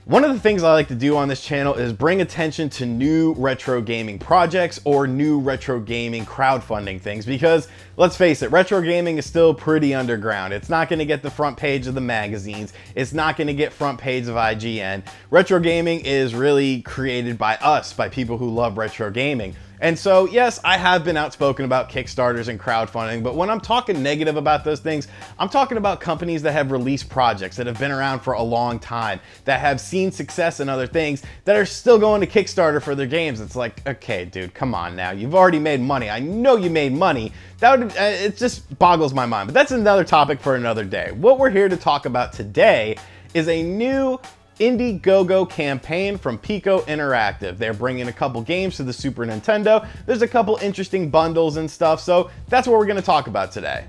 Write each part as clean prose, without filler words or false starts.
One of the things I like to do on this channel is bring attention to new retro gaming projects or new retro gaming crowdfunding things, because let's face it, retro gaming is still pretty underground. It's not going to get the front page of the magazines. It's not going to get front page of IGN. Retro gaming is really created by us, by people who love retro gaming. And so, yes, I have been outspoken about Kickstarters and crowdfunding, but when I'm talking negative about those things, I'm talking about companies that have released projects that have been around for a long time, that have seen success in other things, that are still going to Kickstarter for their games. It's like, okay, dude, come on now. You've already made money. I know you made money. It just boggles my mind, but that's another topic for another day. What we're here to talk about today is a new Indiegogo campaign from Piko Interactive. They're bringing a couple games to the Super Nintendo. There's a couple interesting bundles and stuff, so that's what we're going to talk about today.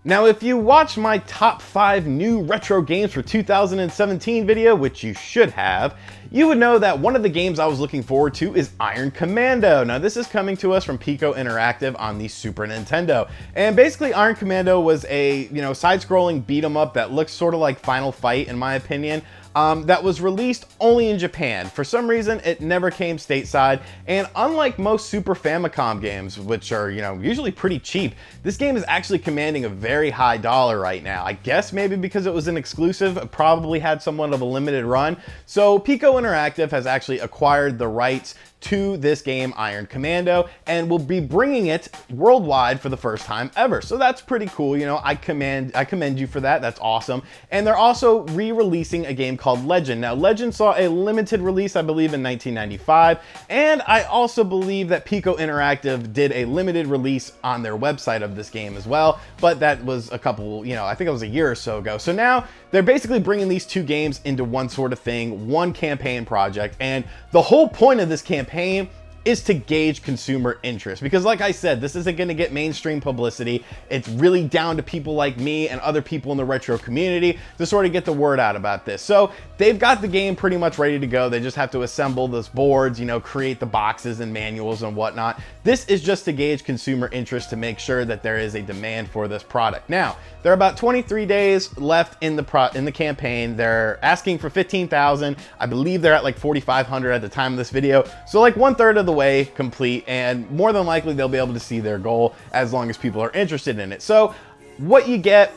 Now, if you watched my top 5 new retro games for 2017 video, which you should have, you would know that one of the games I was looking forward to is Iron Commando. Now, this is coming to us from Piko Interactive on the Super Nintendo. And basically, Iron Commando was a, side-scrolling beat-em-up that looks sort of like Final Fight, in my opinion. That was released only in Japan. For some reason, it never came stateside, and unlike most Super Famicom games, which are, usually pretty cheap, this game is actually commanding a very high dollar right now. I guess maybe because it was an exclusive, it probably had somewhat of a limited run. So Piko Interactive has actually acquired the rights to this game, Iron Commando, and will be bringing it worldwide for the first time ever. So that's pretty cool. I commend you for that. That's awesome. And they're also re-releasing a game called Legend. Now, Legend saw a limited release, I believe, in 1995, and I also believe that Piko Interactive did a limited release on their website of this game as well, but that was a couple, I think it was a year or so ago. So now they're basically bringing these two games into one sort of thing, one campaign project, and the whole point of this campaign is to gauge consumer interest, because like I said, this isn't going to get mainstream publicity. It's really down to people like me and other people in the retro community to sort of get the word out about this. So they've got the game pretty much ready to go. They just have to assemble those boards, create the boxes and manuals and whatnot. This is just to gauge consumer interest, to make sure that there is a demand for this product. Now, there are about 23 days left in the campaign. They're asking for 15,000. I believe they're at like 4,500 at the time of this video. So like 1/3 of the way complete, and more than likely they'll be able to see their goal as long as people are interested in it. So what you get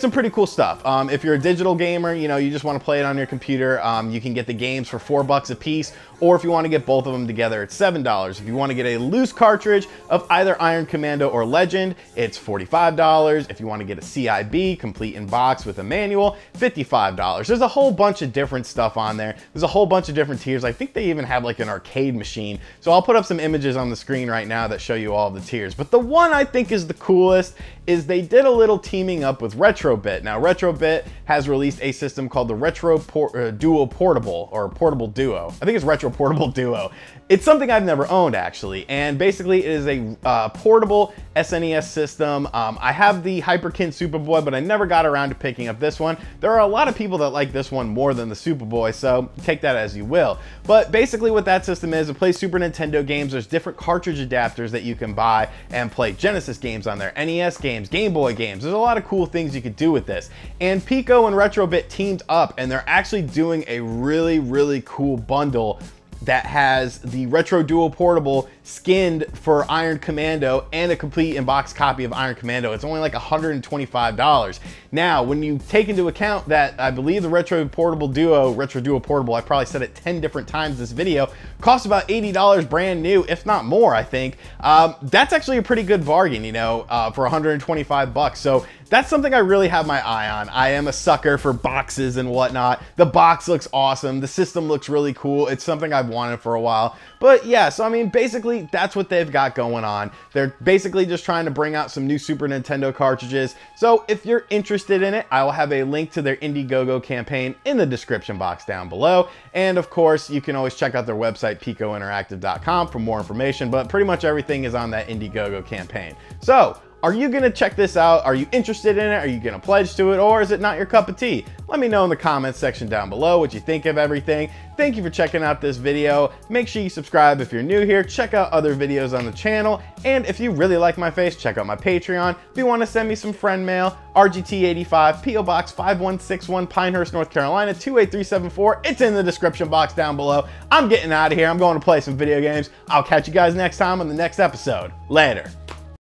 some pretty cool stuff. If you're a digital gamer, you just want to play it on your computer, you can get the games for $4 a piece, or if you want to get both of them together, it's $7. If you want to get a loose cartridge of either Iron Commando or Legend, it's $45. If you want to get a CIB, complete in box with a manual, $55. There's a whole bunch of different stuff on there. There's a whole bunch of different tiers. I think they even have like an arcade machine. So I'll put up some images on the screen right now that show you all the tiers. But the one I think is the coolest is they did a little teaming up with Retrobit. Now, Retrobit has released a system called the Retro Duo Portable, or Portable Duo. I think it's Retro Portable Duo. It's something I've never owned, actually, and basically it is a portable SNES system. I have the Hyperkin Superboy, but I never got around to picking up this one. There are a lot of people that like this one more than the Superboy, so take that as you will. But basically what that system is, it plays Super Nintendo games. There's different cartridge adapters that you can buy and play Genesis games on there, NES games, Game Boy games. There's a lot of cool things you could do with this. And Piko and Retrobit teamed up, and they're actually doing a really, really cool bundle that has the Retro Duo Portable skinned for Iron Commando and a complete in-box copy of Iron Commando. It's only like $125. Now, when you take into account that I believe the Retro Duo Portable, I probably said it 10 different times this video, costs about $80 brand new, if not more, I think. That's actually a pretty good bargain, for 125 bucks. So that's something I really have my eye on. I am a sucker for boxes and whatnot. The box looks awesome. The system looks really cool. It's something I've wanted for a while. But yeah, so I mean, basically that's what they've got going on. They're basically just trying to bring out some new Super Nintendo cartridges. So if you're interested in it, I will have a link to their Indiegogo campaign in the description box down below. And of course, you can always check out their website, pikointeractive.com, for more information, but pretty much everything is on that Indiegogo campaign. So Are you gonna check this out? Are you interested in it? Are you gonna pledge to it? Or is it not your cup of tea? Let me know in the comments section down below what you think of everything. Thank you for checking out this video. Make sure you subscribe if you're new here. Check out other videos on the channel. And if you really like my face, check out my Patreon. If you want to send me some friend mail, RGT85, P.O. Box 5161, Pinehurst, North Carolina, 28374. It's in the description box down below. I'm getting out of here. I'm going to play some video games. I'll catch you guys next time on the next episode. Later.